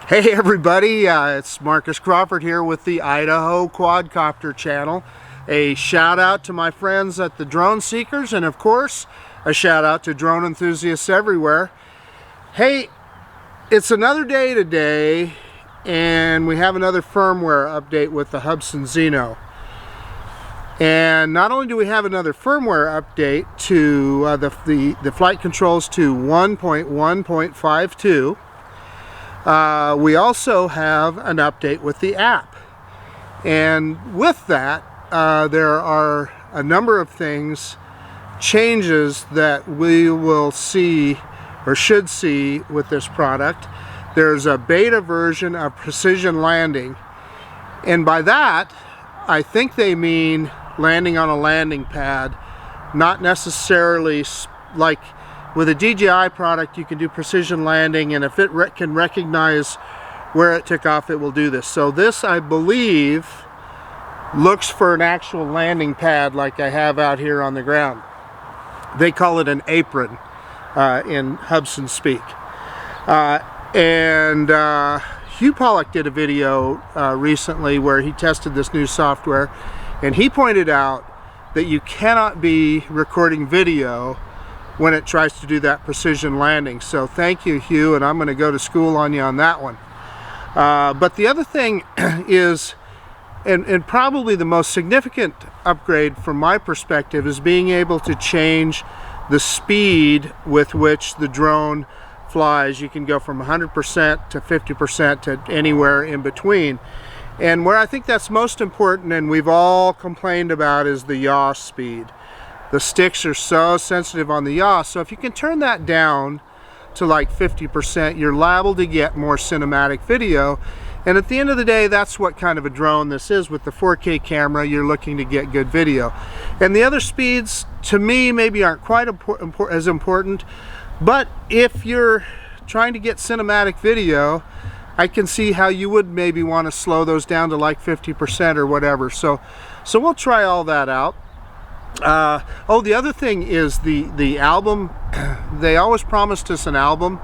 Hey everybody, it's Marcus Crawford here with the Idaho Quadcopter channel. A shout out to my friends at the Drone Seekers, and of course a shout out to drone enthusiasts everywhere. Hey, it's another day today and we have another firmware update with the Hubsan Zino. And not only do we have another firmware update to the flight controls to 1.1.52, we also have an update with the app. And with that, there are a number of changes that we will see or should see with this product. There's a beta version of precision landing, and by that I think they mean landing on a landing pad, not necessarily like with a DJI product. You can do precision landing, and if it can recognize where it took off, it will do this. So this, I believe, looks for an actual landing pad like I have out here on the ground. They call it an apron in Hubsan speak. Hugh Pollock did a video recently where he tested this new software, and he pointed out that you cannot be recording video when it tries to do that precision landing. So thank you, Hugh, and I'm going to go to school on you on that one. But the other thing is, and probably the most significant upgrade from my perspective, is being able to change the speed with which the drone flies. You can go from 100% to 50% to anywhere in between. And where I think that's most important, and we've all complained about, is the yaw speed. The sticks are so sensitive on the yaw, so if you can turn that down to like 50%, you're liable to get more cinematic video. And at the end of the day, that's what kind of a drone this is. With the 4K camera, you're looking to get good video. And the other speeds, to me, maybe aren't quite as important, but if you're trying to get cinematic video, I can see how you would maybe want to slow those down to like 50% or whatever. So we'll try all that out. Oh, the other thing is the album. They always promised us an album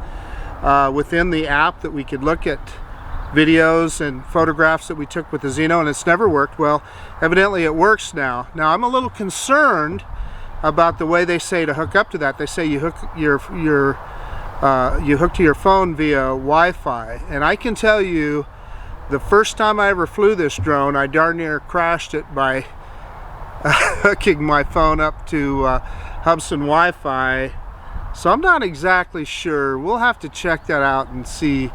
within the app that we could look at videos and photographs that we took with the Zino, and it's never worked. Well, evidently it works now. Now I'm a little concerned about the way they say to hook up to that. They say you hook you hook to your phone via Wi-Fi, and I can tell you, the first time I ever flew this drone, I darn near crashed it by hooking my phone up to Hubsan Wi-Fi. So I'm not exactly sure. We'll have to check that out and see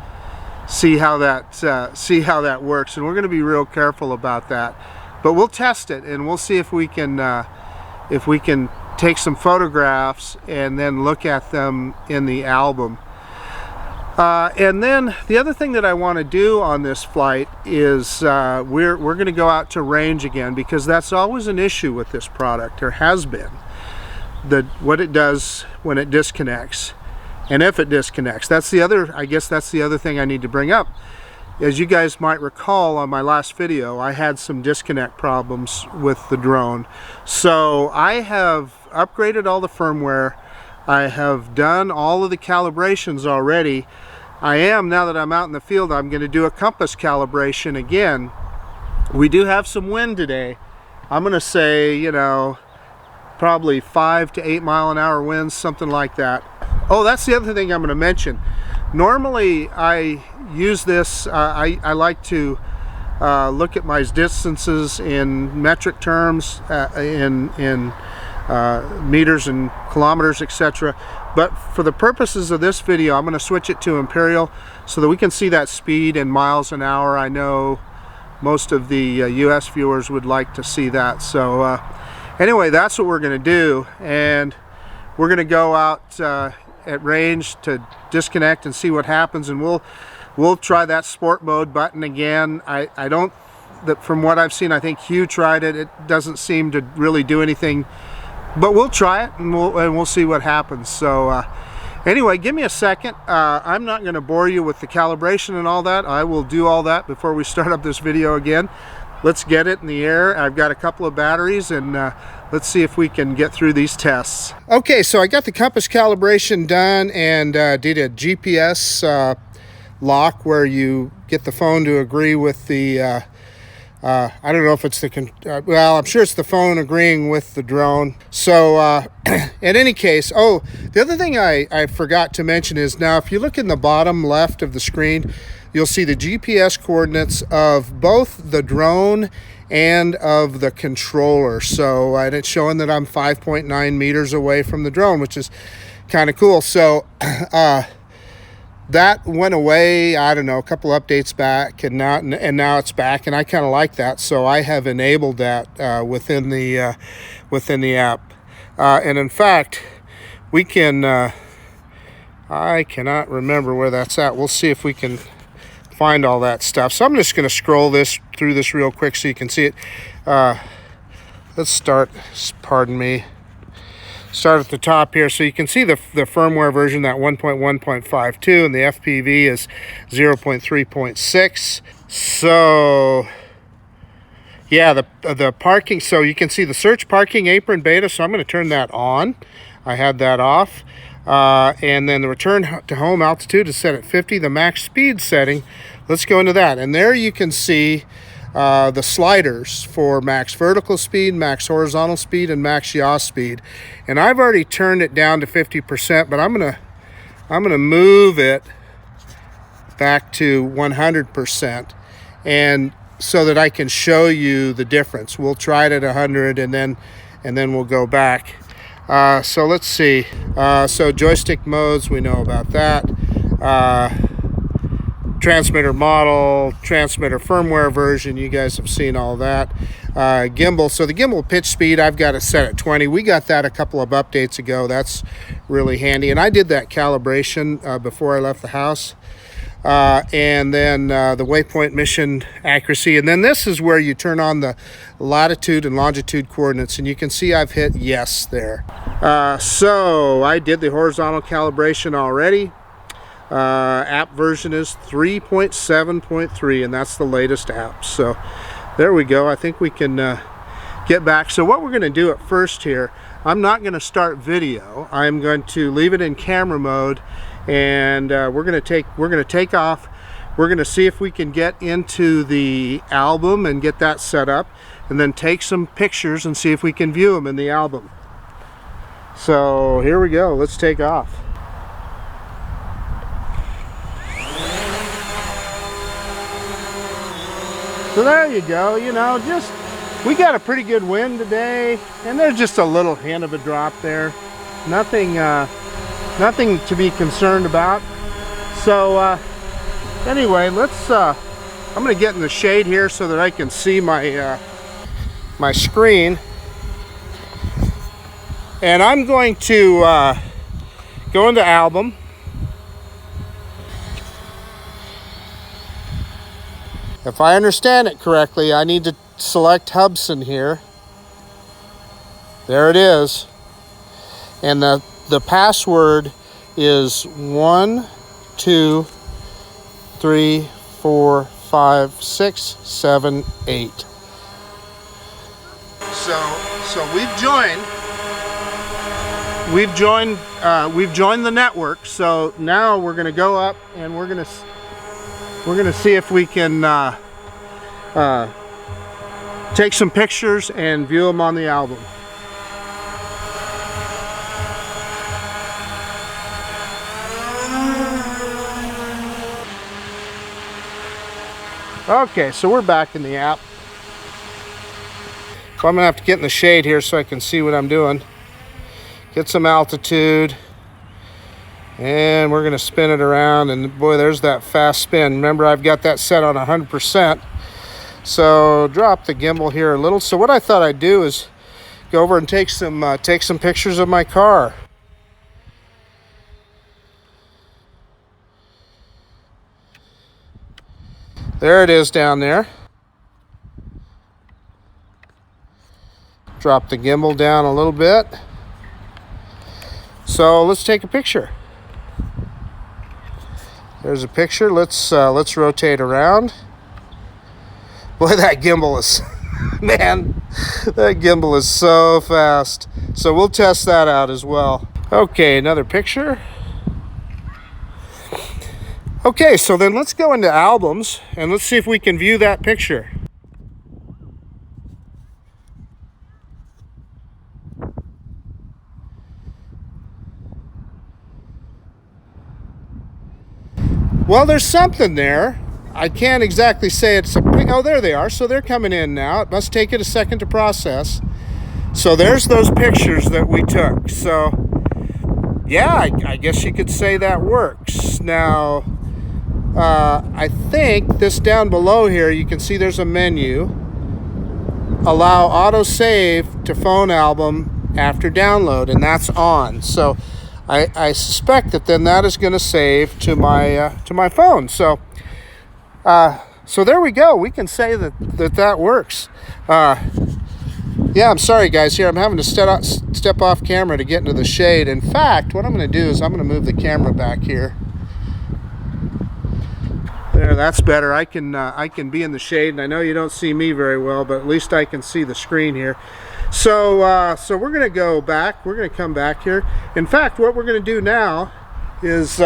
how that works, and we're going to be real careful about that. But we'll test it, and we'll see if we can take some photographs and then look at them in the album. And then the other thing that I want to do on this flight is we're going to go out to range again, because that's always an issue with this product, or has been, what it does when it disconnects, and if it disconnects. That's the other, I guess that's the other thing I need to bring up. As you guys might recall, on my last video, I had some disconnect problems with the drone. So I have upgraded all the firmware. I have done all of the calibrations already. Now that I'm out in the field, I'm going to do a compass calibration again. We do have some wind today. I'm going to say, you know, probably 5 to 8 mile an hour winds, something like that. Oh, that's the other thing I'm going to mention. Normally I use this, I like to look at my distances in metric terms, in meters and kilometers, etc. But for the purposes of this video, I'm going to switch it to imperial so that we can see that speed in miles an hour. I know most of the US viewers would like to see that. So anyway, that's what we're going to do, and we're going to go out at range to disconnect and see what happens, and we'll try that sport mode button again. I don't, from what I've seen, I think Hugh tried it. It doesn't seem to really do anything, but we'll try it and we'll see what happens. So anyway, give me a second. I'm not going to bore you with the calibration and all that. I will do all that before we start up this video again. Let's get it in the air. I've got a couple of batteries, and let's see if we can get through these tests. Okay, so I got the compass calibration done and did a GPS lock where you get the phone to agree with the I don't know if it's well, I'm sure it's the phone agreeing with the drone. So in any case, oh, the other thing I forgot to mention is, now if you look in the bottom left of the screen, you'll see the GPS coordinates of both the drone and of the controller. So and it's showing that I'm 5.9 meters away from the drone, which is kind of cool. So that went away, I don't know, a couple updates back, and now it's back, and I kind of like that. So I have enabled that within the app, and in fact, we can. I cannot remember where that's at. We'll see if we can find all that stuff. So I'm just going to scroll through this real quick so you can see it. Let's start. Pardon me. Start at the top here, so you can see the firmware version, that 1.1.52, and the FPV is 0.3.6. So yeah, the parking, so you can see the search parking apron beta, so I'm going to turn that on. I had that off. And then the return to home altitude is set at 50. The max speed setting, let's go into that, and there you can see the sliders for max vertical speed, max horizontal speed, and max yaw speed. And I've already turned it down to 50%, but I'm gonna move it back to 100%, and so that I can show you the difference. We'll try it at 100, and then we'll go back. So let's see. So joystick modes, we know about that. Transmitter model, transmitter firmware version, you guys have seen all that. Gimbal, so the gimbal pitch speed, I've got it set at 20. We got that a couple of updates ago. That's really handy, and I did that calibration before I left the house. And then the waypoint mission accuracy, and then this is where you turn on the latitude and longitude coordinates, and you can see I've hit yes there. So I did the horizontal calibration already. App version is 3.7.3, and that's the latest app. So there we go. I think we can get back. So what we're going to do at first here, I'm not going to start video. I'm going to leave it in camera mode, and we're going to take off. We're going to see if we can get into the album and get that set up, and then take some pictures and see if we can view them in the album. So here we go. Let's take off. So there you go. You know, just we got a pretty good wind today, and there's just a little hint of a drop there. Nothing to be concerned about. So anyway, let's I'm gonna get in the shade here so that I can see my my screen, and I'm going to go into album. If I understand it correctly, I need to select Hubsan here. There it is. And the password is 1 2 3 4 5 6 7 8. So we've joined the network. So now we're going to go up, and we're going to see if we can take some pictures and view them on the album. Okay, so we're back in the app. So I'm gonna have to get in the shade here so I can see what I'm doing. Get some altitude. And we're going to spin it around, and boy, there's that fast spin. Remember, I've got that set on 100%. So drop the gimbal here a little. So what I thought I'd do is go over and take some pictures of my car. There it is down there. Drop the gimbal down a little bit. So let's take a picture. There's a picture. Let's rotate around. Boy, that gimbal is, man, that gimbal is so fast. So we'll test that out as well. Okay, another picture. Okay, so then let's go into albums and let's see if we can view that picture. Well, there's something there. I can't exactly say it's a... Oh, there they are. So they're coming in now. It must take it a second to process. So there's those pictures that we took. So, yeah, I guess you could say that works. Now, I think this down below here, you can see there's a menu. Allow autosave to phone album after download, and that's on. So I suspect that then that is going to save to my phone. So so there we go. We can say that works. Yeah, I'm sorry guys here. I'm having to step off camera to get into the shade. In fact, what I'm going to do is I'm going to move the camera back here. There, that's better. I can be in the shade, and I know you don't see me very well, but at least I can see the screen here. So so we're going to go back. We're going to come back here. In fact, what we're going to do now is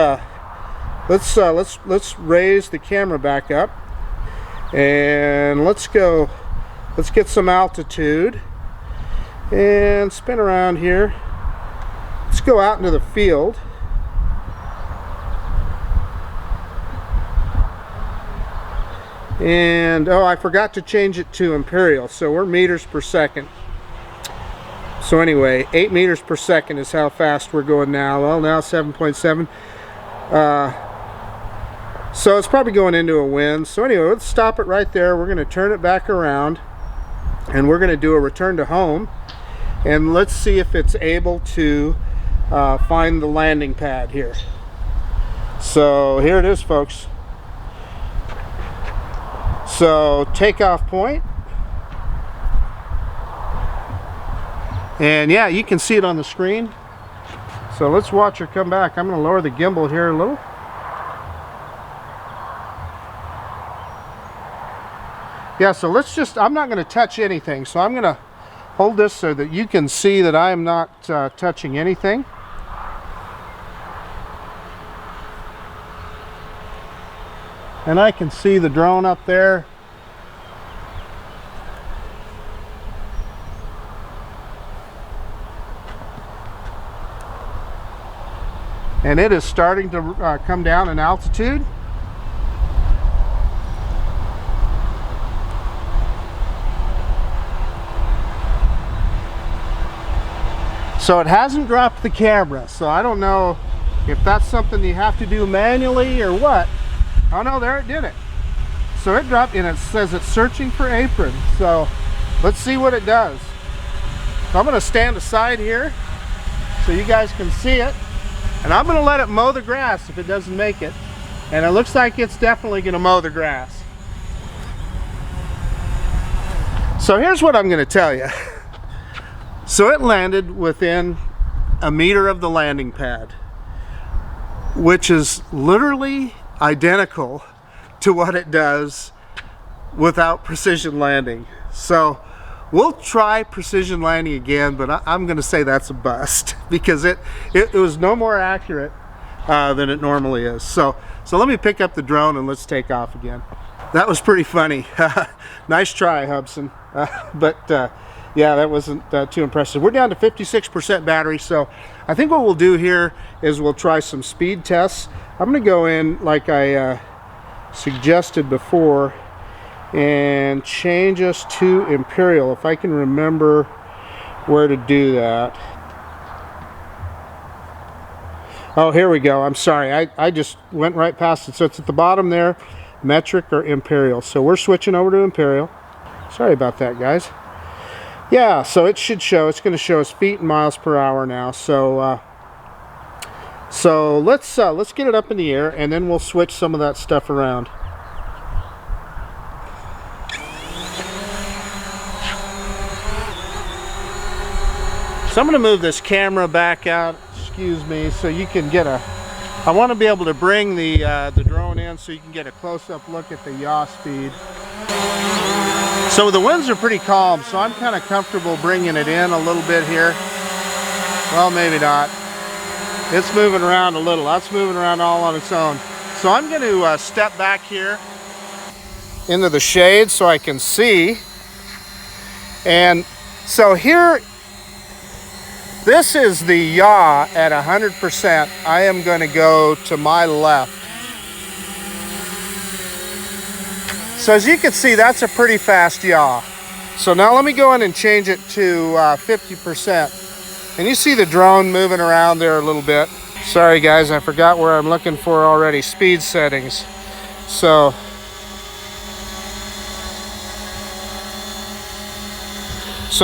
let's raise the camera back up, and let's get some altitude and spin around here. Let's go out into the field. And oh, I forgot to change it to imperial, so we're meters per second. So anyway, 8 meters per second is how fast we're going now. Well, now 7.7. So it's probably going into a wind. So anyway, let's stop it right there. We're going to turn it back around, and we're going to do a return to home, and let's see if it's able to find the landing pad here. So here it is, folks. So takeoff point, and yeah, you can see it on the screen. So let's watch her come back. I'm going to lower the gimbal here a little. Yeah, so let's just, I'm not going to touch anything, so I'm going to hold this so that you can see that I am not touching anything. And I can see the drone up there. And it is starting to come down in altitude. So it hasn't dropped the camera, so I don't know if that's something you have to do manually or what. Oh no, there it did it. So it dropped, and it says it's searching for apron. So let's see what it does. So I'm going to stand aside here so you guys can see it, and I'm going to let it mow the grass if it doesn't make it. And it looks like it's definitely going to mow the grass. So here's what I'm going to tell you. So it landed within a meter of the landing pad, which is literally identical to what it does without precision landing. So we'll try precision landing again, but I'm going to say that's a bust because it was no more accurate than it normally is. So let me pick up the drone and let's take off again. That was pretty funny. Nice try, Hubsan. But yeah, that wasn't too impressive. We're down to 56% battery, so I think what we'll do here is we'll try some speed tests. I'm going to go in like I suggested before and change us to imperial, if I can remember where to do that. Oh, here we go. I'm sorry. I just went right past it. So it's at the bottom there, metric or imperial. So we're switching over to imperial. Sorry about that, guys. Yeah, so it should show. It's going to show us feet and miles per hour now. So so let's get it up in the air, and then we'll switch some of that stuff around. So I'm going to move this camera back out, excuse me, so you can get a, I want to be able to bring the drone in so you can get a close-up look at the yaw speed. So the winds are pretty calm, so I'm kind of comfortable bringing it in a little bit here. Well, maybe not. It's moving around a little. That's moving around all on its own. So I'm going to step back here into the shade so I can see. And so here, this is the yaw at 100%. I am going to go to my left. So as you can see, that's a pretty fast yaw. So now let me go in and change it to 50%. And you see the drone moving around there a little bit. Sorry guys, I forgot where I'm looking for already. Speed settings. So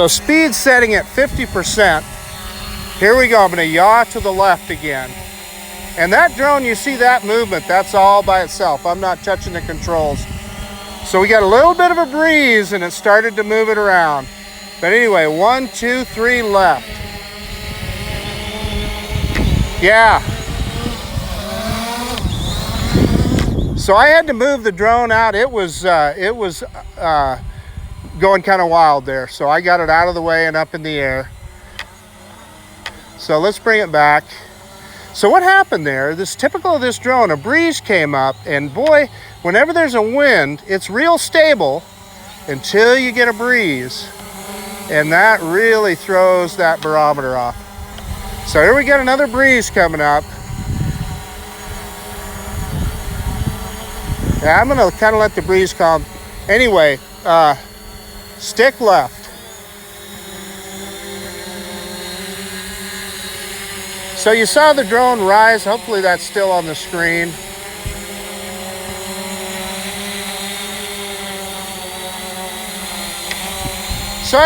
speed setting at 50%. Here we go, I'm gonna yaw to the left again. And that drone, you see that movement, that's all by itself. I'm not touching the controls. So we got a little bit of a breeze and it started to move it around. But anyway, 1, 2, 3, left. Yeah. So I had to move the drone out. It was going kind of wild there. So I got it out of the way and up in the air. So let's bring it back. So what happened there, this typical of this drone, a breeze came up, and boy, whenever there's a wind, it's real stable until you get a breeze. And that really throws that barometer off. So here we got another breeze coming up. Yeah, I'm gonna kind of let the breeze calm. Anyway, stick left. So you saw the drone rise. Hopefully that's still on the screen. So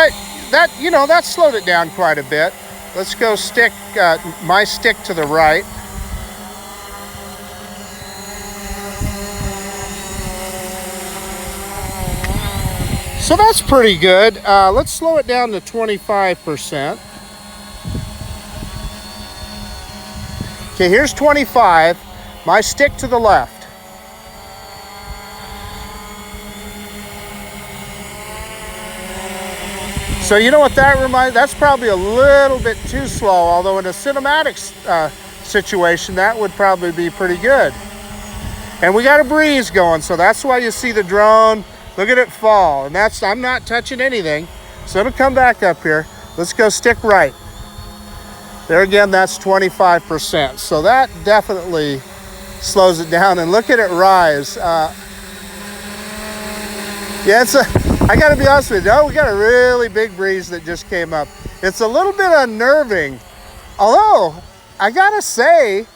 that slowed it down quite a bit. Let's go stick my stick to the right. So that's pretty good. Let's slow it down to 25%. Okay, here's 25. My stick to the left. So you know what that reminds? That's probably a little bit too slow, although in a cinematic situation, that would probably be pretty good. And we got a breeze going, so that's why you see the drone. Look at it fall, and I'm not touching anything. So it'll come back up here. Let's go stick right. There again, that's 25%. So that definitely slows it down. And look at it rise. Yeah, I gotta be honest with you. Oh, we got a really big breeze that just came up. It's a little bit unnerving. Although, I gotta say,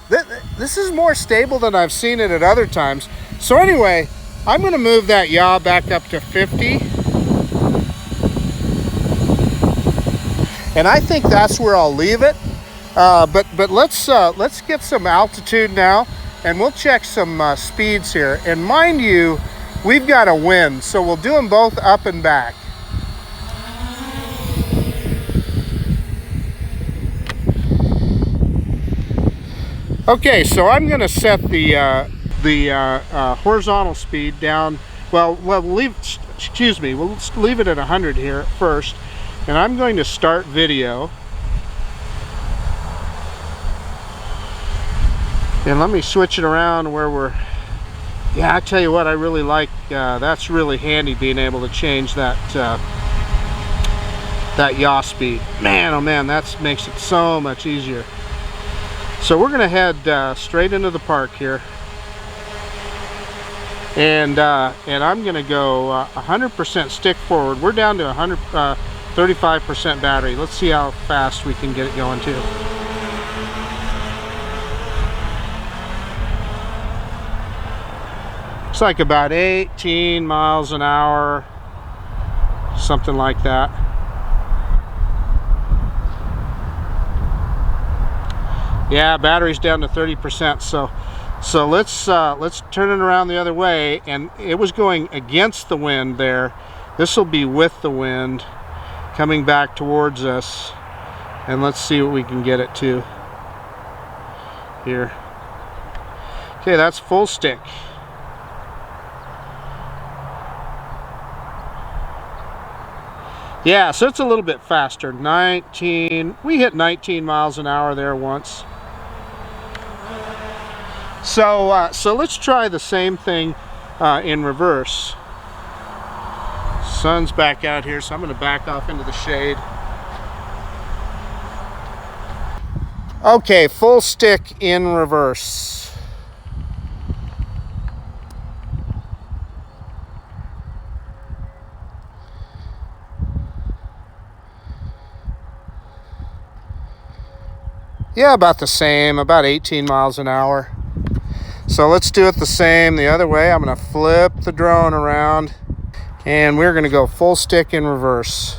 this is more stable than I've seen it at other times. So anyway, I'm gonna move that yaw back up to 50. And I think that's where I'll leave it. But let's get some altitude now, and we'll check some speeds here. And mind you, we've got a wind, so we'll do them both up and back. Okay, so I'm going to set the horizontal speed down. Well, we'll leave it at 100 here first. And I'm going to start video. And let me switch it around where we're, yeah, I tell you what, I really like, that's really handy being able to change that yaw speed. Man, oh man, that makes it so much easier. So we're gonna head straight into the park here. And I'm gonna go 100% stick forward. We're down to 35% battery. Let's see how fast we can get it going too. It's like about 18 miles an hour, something like that. Yeah, battery's down to 30%. So let's turn it around the other way. And it was going against the wind there. This will be with the wind coming back towards us, and let's see what we can get it to here. Okay, that's full stick. Yeah, so it's a little bit faster. 19, we hit 19 miles an hour there once. So let's try the same thing in reverse. Sun's back out here, so I'm going to back off into the shade. Okay, full stick in reverse. Yeah, about the same, about 18 miles an hour. So let's do it the same the other way. I'm going to flip the drone around and we're going to go full stick in reverse.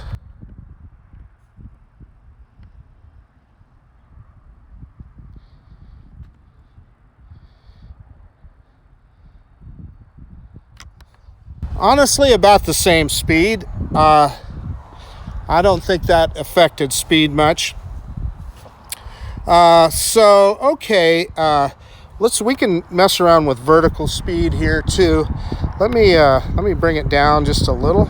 Honestly, about the same speed. I don't think that affected speed much. Okay, we can mess around with vertical speed here too. Let me bring it down just a little.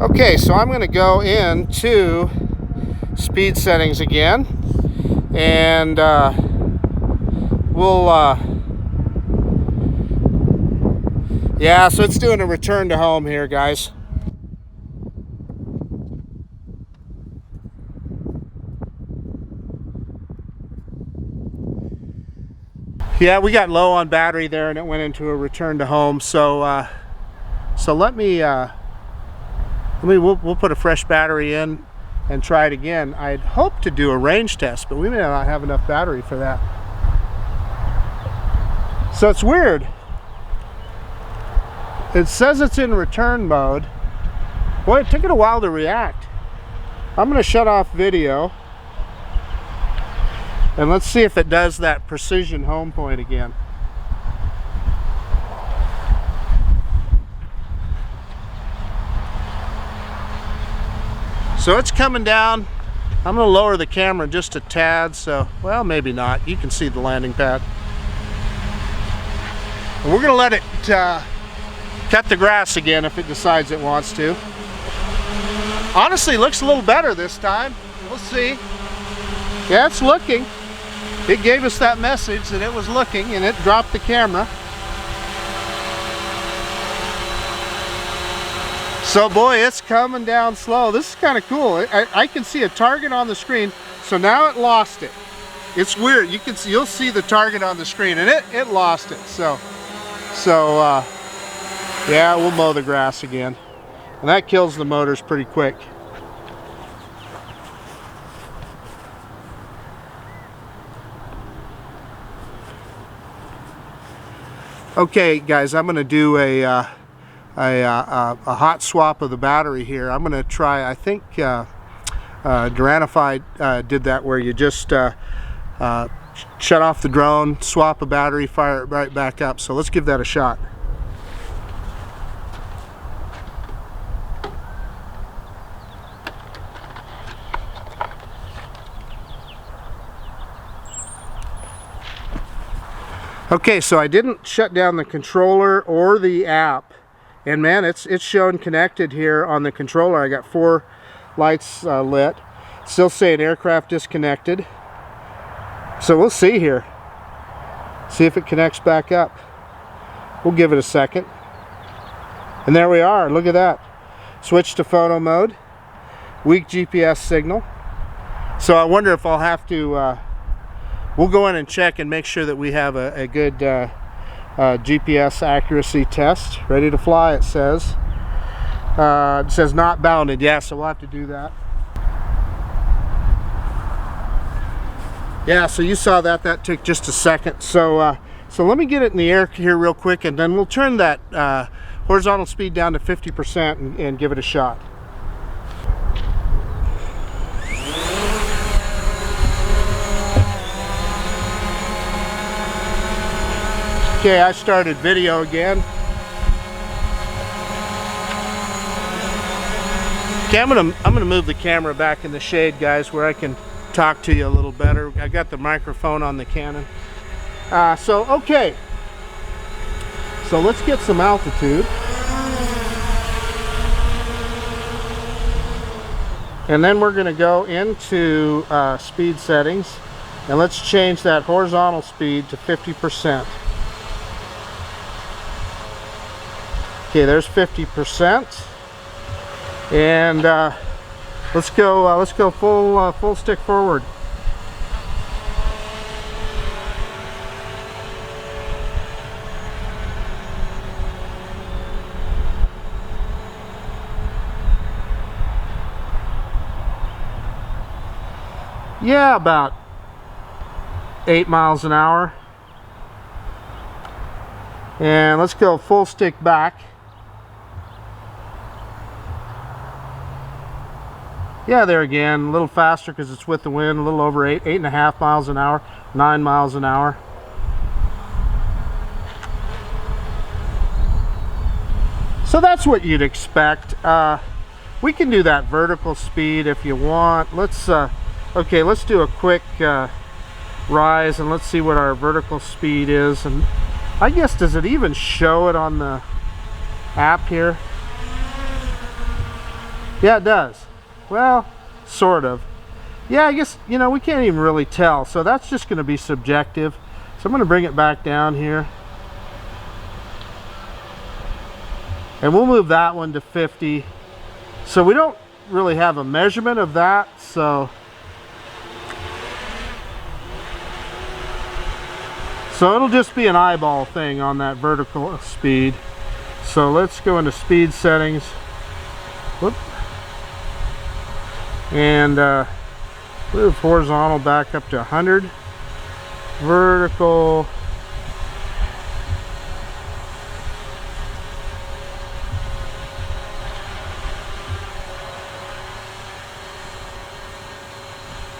Okay, so I'm going to go into speed settings again, and yeah, so it's doing a return to home here, guys. Yeah, we got low on battery there, and it went into a return to home. So we'll put a fresh battery in and try it again. I'd hoped to do a range test, but we may not have enough battery for that. So it's weird. It says it's in return mode. Boy, it took it a while to react. I'm going to shut off video and let's see if it does that precision home point again. So it's coming down. I'm going to lower the camera just a tad, so, well, maybe not. You can see the landing pad. And we're going to let it cut the grass again if it decides it wants to. Honestly, looks a little better this time. We'll see. Yeah, it's looking. It gave us that message that it was looking, and it dropped the camera. So boy, it's coming down slow. This is kind of cool. I can see a target on the screen. So now it lost it. It's weird. You'll see the target on the screen, and it lost it. So yeah, we'll mow the grass again, and that kills the motors pretty quick. Okay, guys, I'm going to do a hot swap of the battery here. I'm going to try, I think Duranify did that, where you just shut off the drone, swap a battery, fire it right back up. So let's give that a shot. Okay, so I didn't shut down the controller or the app. And man, it's showing connected here on the controller. I got 4 lights lit. Still saying aircraft disconnected. So we'll see here. See if it connects back up. We'll give it a second. And there we are. Look at that. Switch to photo mode. Weak GPS signal. So I wonder if I'll have to... we'll go in and check and make sure that we have a good... GPS accuracy test. Ready to fly, it says. It says not bounded. Yeah, so we'll have to do that. Yeah, so you saw that. That took just a second. So let me get it in the air here real quick, and then we'll turn that horizontal speed down to 50% and give it a shot. Okay, I started video again. Okay, I'm gonna move the camera back in the shade, guys, where I can talk to you a little better. I got the microphone on the Canon. Okay, so let's get some altitude. And then we're going to go into speed settings, and let's change that horizontal speed to 50%. Okay, there's 50%, and let's go full stick forward. Yeah, about 8 miles an hour. And let's go full stick back. Yeah, there again, a little faster because it's with the wind, a little over 8.5 miles an hour, 9 miles an hour. So that's what you'd expect. We can do that vertical speed if you want. Let's okay, let's do a quick rise and let's see what our vertical speed is. And I guess, does it even show it on the app here? Yeah, it does. Well, sort of. Yeah, I guess, you know, we can't even really tell. So that's just going to be subjective. So I'm going to bring it back down here. And we'll move that one to 50. So we don't really have a measurement of that. So it'll just be an eyeball thing on that vertical speed. So let's go into speed settings. Whoop. And move horizontal back up to 100. Vertical.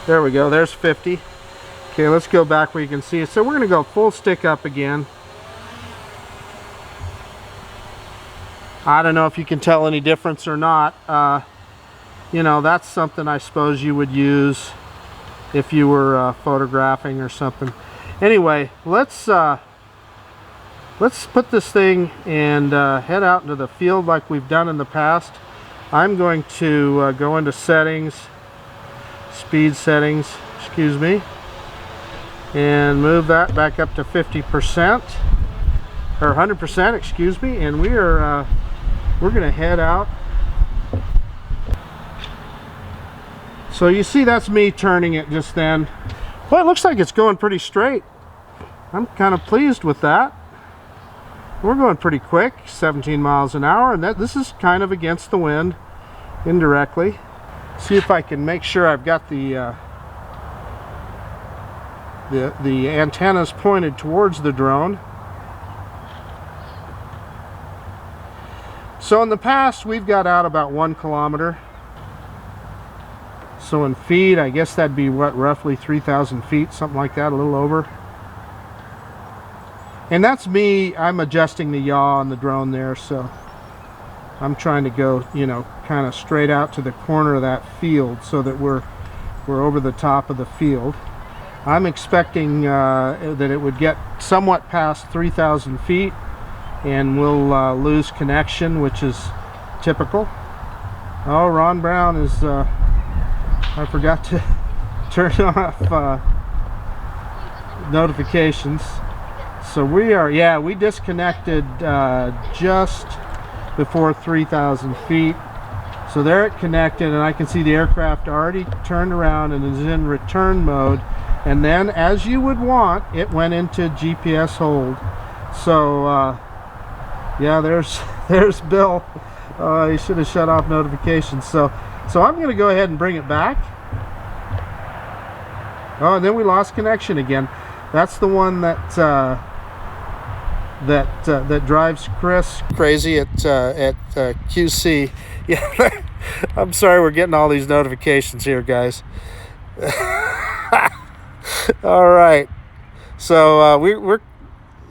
There we go, there's 50. Okay, let's go back where you can see it. So we're going to go full stick up again. I don't know if you can tell any difference or not. You know, that's something I suppose you would use if you were photographing or something. Anyway, let's put this thing and head out into the field like we've done in the past. I'm going to go into settings, speed settings, excuse me, and move that back up to 50% or 100%, excuse me, and we're going to head out. So you see, that's me turning it just then. Well, it looks like it's going pretty straight. I'm kind of pleased with that. We're going pretty quick, 17 miles an hour, and this is kind of against the wind indirectly. See if I can make sure I've got the antennas pointed towards the drone. So in the past, we've got out about 1 kilometer. So in feet, I guess that'd be what, roughly 3,000 feet, something like that, a little over. And that's me, I'm adjusting the yaw on the drone there, so I'm trying to go, you know, kind of straight out to the corner of that field so that we're over the top of the field. I'm expecting that it would get somewhat past 3,000 feet and we'll lose connection, which is typical. Oh, Ron Brown is, I forgot to turn off notifications. So we are, yeah, we disconnected just before 3,000 feet. So there it connected, and I can see the aircraft already turned around and is in return mode. And then, as you would want, it went into GPS hold. So yeah, there's Bill. He should have shut off notifications. So I'm going to go ahead and bring it back. Oh, and then we lost connection again. That's the one that that drives Chris crazy at QC. Yeah, I'm sorry we're getting all these notifications here, guys. All right, so we're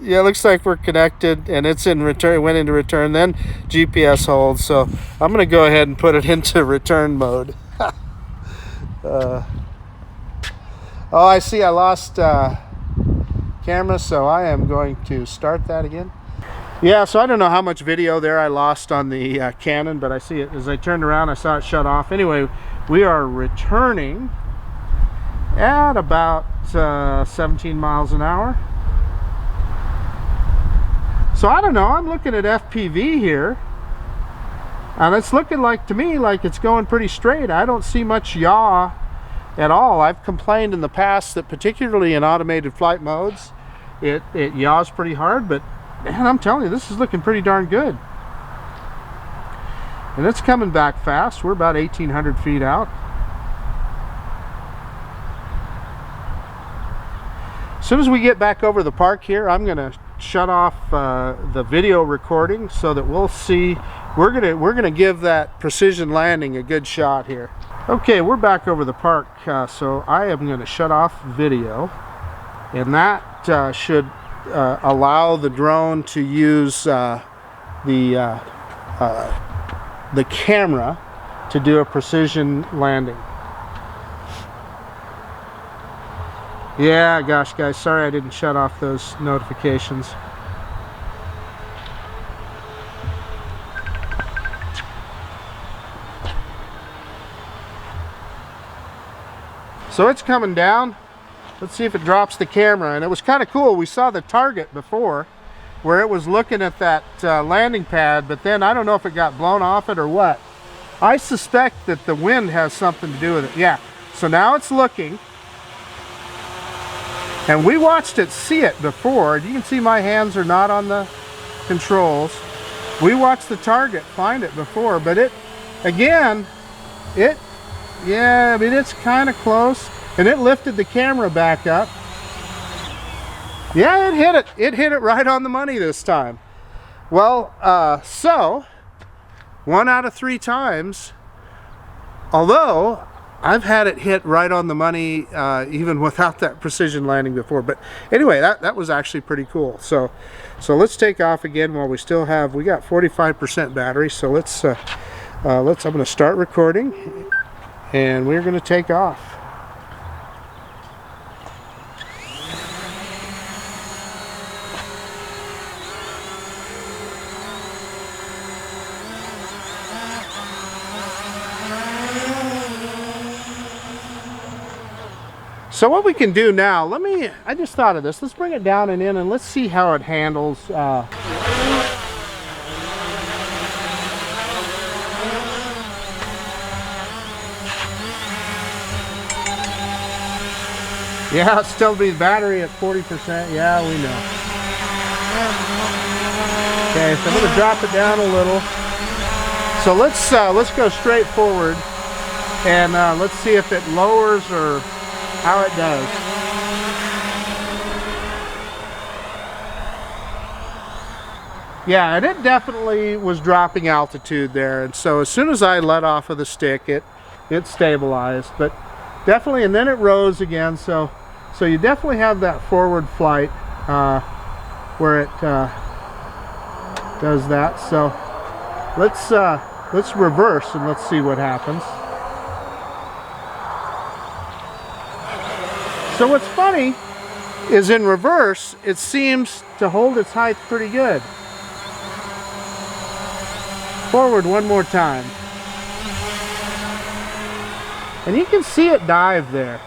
Yeah, it looks like we're connected, and it's in return. It went into return, then GPS hold. So I'm going to go ahead and put it into return mode. Oh, I see. I lost camera, so I am going to start that again. Yeah, so I don't know how much video there I lost on the Canon, but I see it as I turned around. I saw it shut off. Anyway, we are returning at about 17 miles an hour. So I don't know, I'm looking at FPV here, and it's looking like, to me, like it's going pretty straight. I don't see much yaw at all. I've complained in the past that particularly in automated flight modes, it yaws pretty hard, but man, I'm telling you, this is looking pretty darn good. And it's coming back fast. We're about 1,800 feet out. As soon as we get back over the park here, I'm going to shut off the video recording so that we'll see. We're gonna give that precision landing a good shot here. Okay, we're back over the park, so I am going to shut off video, and that should allow the drone to use the camera to do a precision landing. Yeah, gosh, guys, sorry I didn't shut off those notifications. So it's coming down. Let's see if it drops the camera. And it was kind of cool. We saw the target before where it was looking at that landing pad, but then I don't know if it got blown off it or what. I suspect that the wind has something to do with it. Yeah, so now it's looking. And we watched it see it before. You can see my hands are not on the controls. We watched the target find it before, but it, again, yeah, I mean, it's kind of close. And it lifted the camera back up. Yeah, it hit it. It hit it right on the money this time. Well, so 1 out of 3 times, although I've had it hit right on the money even without that precision landing before. But anyway, that was actually pretty cool. So let's take off again while we still have, we got 45% battery. So I'm going to start recording, and we're going to take off. So what we can do now, I just thought of this. Let's bring it down and in, and let's see how it handles. Yeah, it's still be battery at 40%. Yeah, we know. Okay, so I'm going to drop it down a little. So let's go straight forward, and let's see if it lowers or how it does. Yeah, and it definitely was dropping altitude there, and so as soon as I let off of the stick, it stabilized, but definitely, and then it rose again. So you definitely have that forward flight where it does that. So let's reverse and let's see what happens. So what's funny is in reverse, it seems to hold its height pretty good. Forward one more time. And you can see it dive there.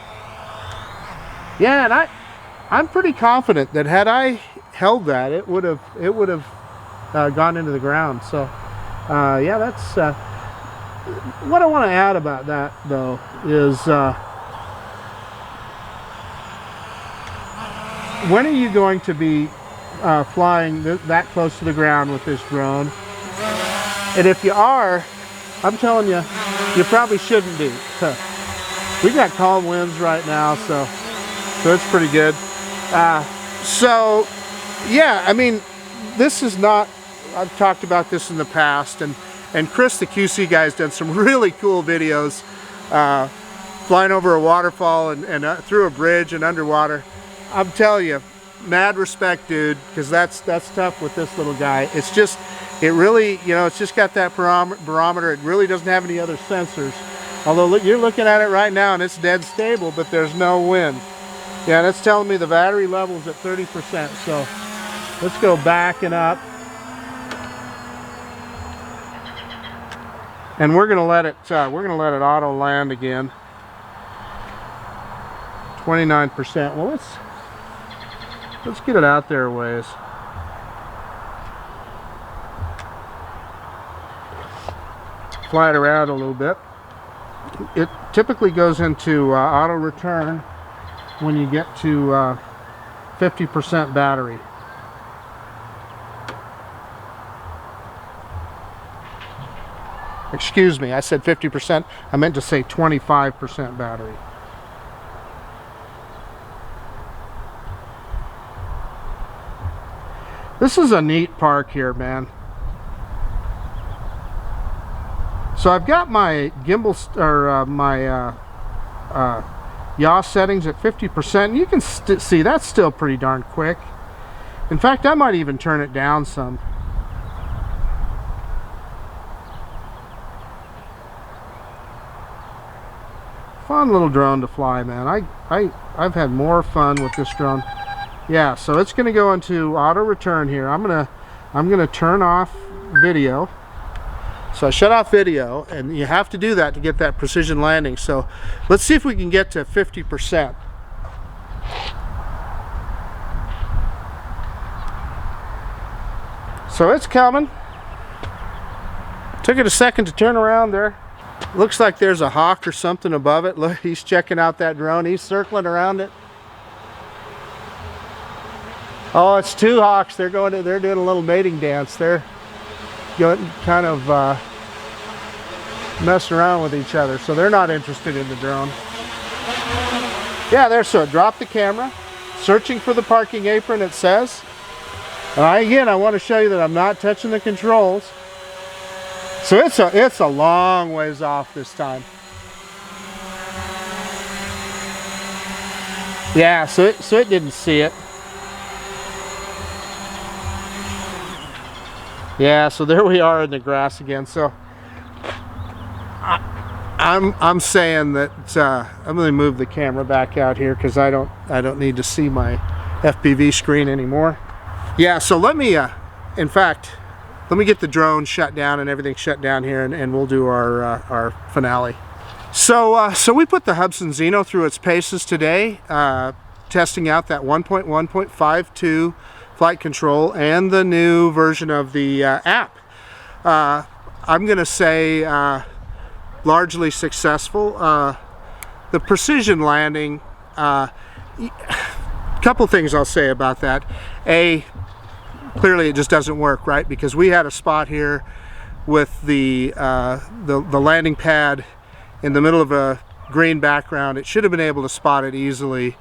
Yeah, and I'm pretty confident that had I held that, it would have gone into the ground. So yeah, that's what I want to add about that though is when are you going to be flying that close to the ground with this drone? And if you are, I'm telling you, you probably shouldn't be. We got calm winds right now, so it's pretty good. So yeah, I mean, this is not, I've talked about this in the past, and Chris, the QC guy, has done some really cool videos flying over a waterfall and through a bridge and underwater. I'm telling you, mad respect, dude, because that's tough with this little guy. It's just, it really, you know, it's just got that barometer. It really doesn't have any other sensors. Although look, you're looking at it right now and it's dead stable, but there's no wind. Yeah, and it's telling me the battery level's at 30%. So let's go backing up. And we're gonna let it auto land again. 29%. Well, let's get it out there a ways. Fly it around a little bit. It typically goes into auto return when you get to 50% battery. Excuse me, I said 50%. I meant to say 25% battery. This is a neat park here, man. So I've got my gimbal or my yaw settings at 50%. You can see that's still pretty darn quick. In fact, I might even turn it down some. Fun little drone to fly, man. I've had more fun with this drone. Yeah, so it's going to go into auto return here. I'm gonna turn off video. So I shut off video, and you have to do that to get that precision landing. So let's see if we can get to 50%. So it's coming. Took it a second to turn around there. Looks like there's a hawk or something above it. Look, he's checking out that drone. He's circling around it. Oh, it's two hawks. They're doing a little mating dance. They're going kind of messing around with each other, so they're not interested in the drone. Yeah, there. So it dropped the camera, searching for the parking apron, it says. And I want to show you that I'm not touching the controls. So it's a long ways off this time. Yeah, so it didn't see it. Yeah, so there we are in the grass again. So I'm saying that I'm going to move the camera back out here because I don't need to see my FPV screen anymore. Yeah, so let me in fact, let me get the drone shut down and everything shut down here, and we'll do our finale. So we put the Hubsan Zino through its paces today, testing out that 1.1.52 flight control and the new version of the app. I'm going to say largely successful. The precision landing, couple things I'll say about that. Clearly it just doesn't work, right? Because we had a spot here with the landing pad in the middle of a green background. It should have been able to spot it easily.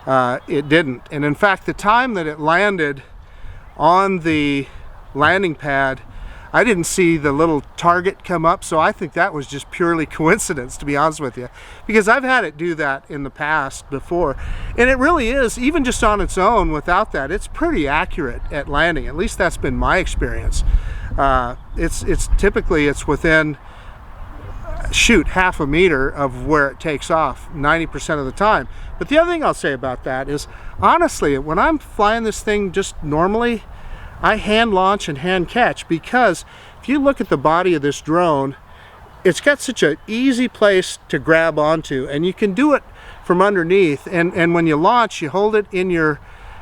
It didn't. And in fact, the time that it landed on the landing pad, I didn't see the little target come up, so I think that was just purely coincidence, to be honest with you, because I've had it do that in the past before, and it really is, even just on its own without that, it's pretty accurate at landing. At least that's been my experience. It's typically within half a meter of where it takes off 90% of the time. But the other thing I'll say about that is, honestly, when I'm flying this thing just normally, I hand launch and hand catch, because if you look at the body of this drone, it's got such an easy place to grab onto, and you can do it from underneath, and when you launch, you hold it in your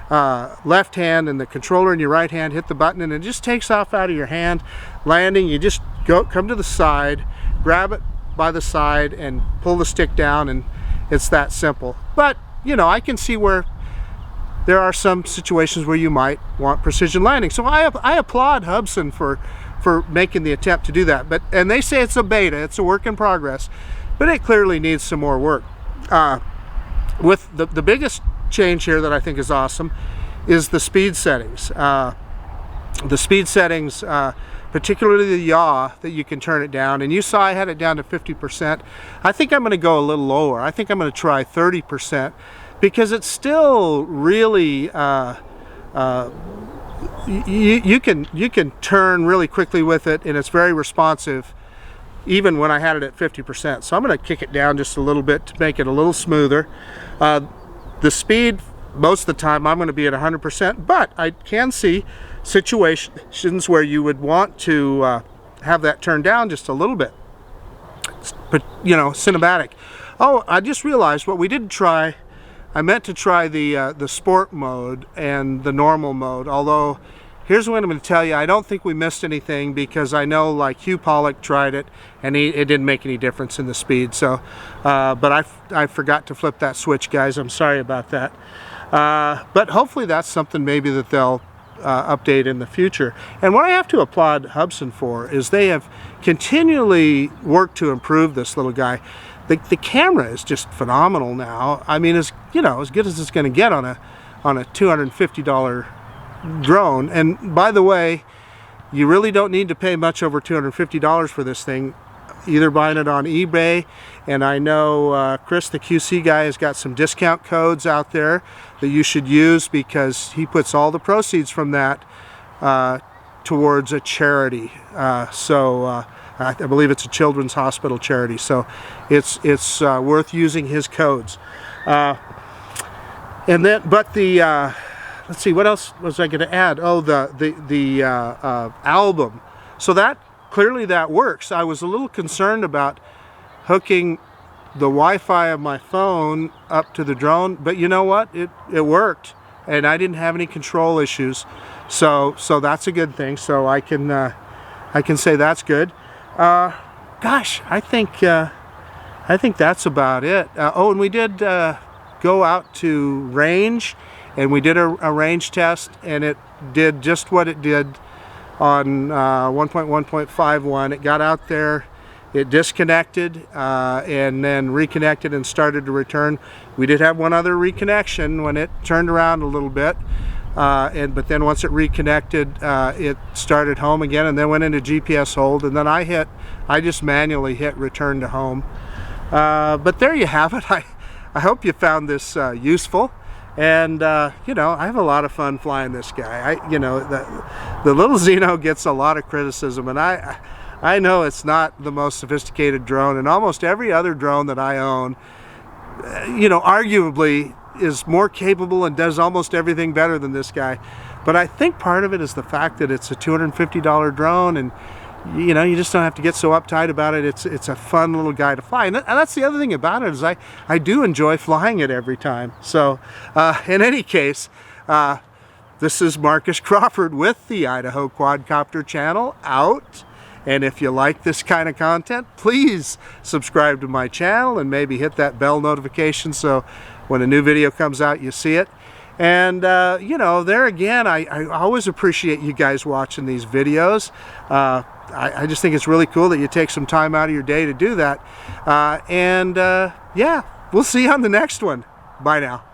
left hand and the controller in your right hand, hit the button, and it just takes off out of your hand. Landing, you just come to the side, grab it by the side and pull the stick down, and it's that simple. But you know, I can see where there are some situations where you might want precision landing. So I applaud Hubsan for making the attempt to do that. And they say it's a beta, it's a work in progress, but it clearly needs some more work. With the biggest change here that I think is awesome is the speed settings. The speed settings, particularly the yaw, that you can turn it down. And you saw I had it down to 50%. I think I'm going to go a little lower. I think I'm going to try 30%, because it's still really you can turn really quickly with it, and it's very responsive even when I had it at 50%. So I'm going to kick it down just a little bit to make it a little smoother. The speed, most of the time I'm going to be at 100%, but I can see situations where you would want to have that turned down just a little bit. But, you know, cinematic. Oh, I just realized what we didn't try. I meant to try the sport mode and the normal mode, although here's what I'm going to tell you. I don't think we missed anything, because I know, like, Hugh Pollock tried it and it didn't make any difference in the speed. So but I forgot to flip that switch, guys. I'm sorry about that. But hopefully that's something maybe that they'll update in the future. And what I have to applaud Hubsan for is they have continually worked to improve this little guy. The camera is just phenomenal now. I mean, as good as it's going to get on a $250 drone. And by the way, you really don't need to pay much over $250 for this thing, either buying it on eBay, and I know Chris, the QC guy, has got some discount codes out there that you should use, because he puts all the proceeds from that towards a charity. I believe it's a children's hospital charity, so it's worth using his codes. And then, but let's see, what else was I going to add? Oh, the album. So that clearly that works. I was a little concerned about hooking the Wi-Fi of my phone up to the drone, but you know what? It worked, and I didn't have any control issues. So that's a good thing. So I can say that's good. Gosh, I think that's about it. Oh, and we did go out to range, and we did a range test, and it did just what it did on 1.1.51. It got out there, it disconnected, and then reconnected and started to return. We did have one other reconnection when it turned around a little bit, but then once it reconnected, it started home again, and then went into GPS hold, and then I just manually hit return to home. But there you have it. I hope you found this useful. And you know, I have a lot of fun flying this guy. The little Zino gets a lot of criticism, and I know it's not the most sophisticated drone, and almost every other drone that I own, arguably is more capable and does almost everything better than this guy. But I think part of it is the fact that it's a $250 drone, and you just don't have to get so uptight about it. It's a fun little guy to fly, and that's the other thing about it, is I do enjoy flying it every time. So in any case, this is Marcus Crawford with the Idaho Quadcopter channel out. And if you like this kind of content, please subscribe to my channel and maybe hit that bell notification so when a new video comes out you see it. And there again, I always appreciate you guys watching these videos. I just think it's really cool that you take some time out of your day to do that. Yeah, we'll see you on the next one. Bye now.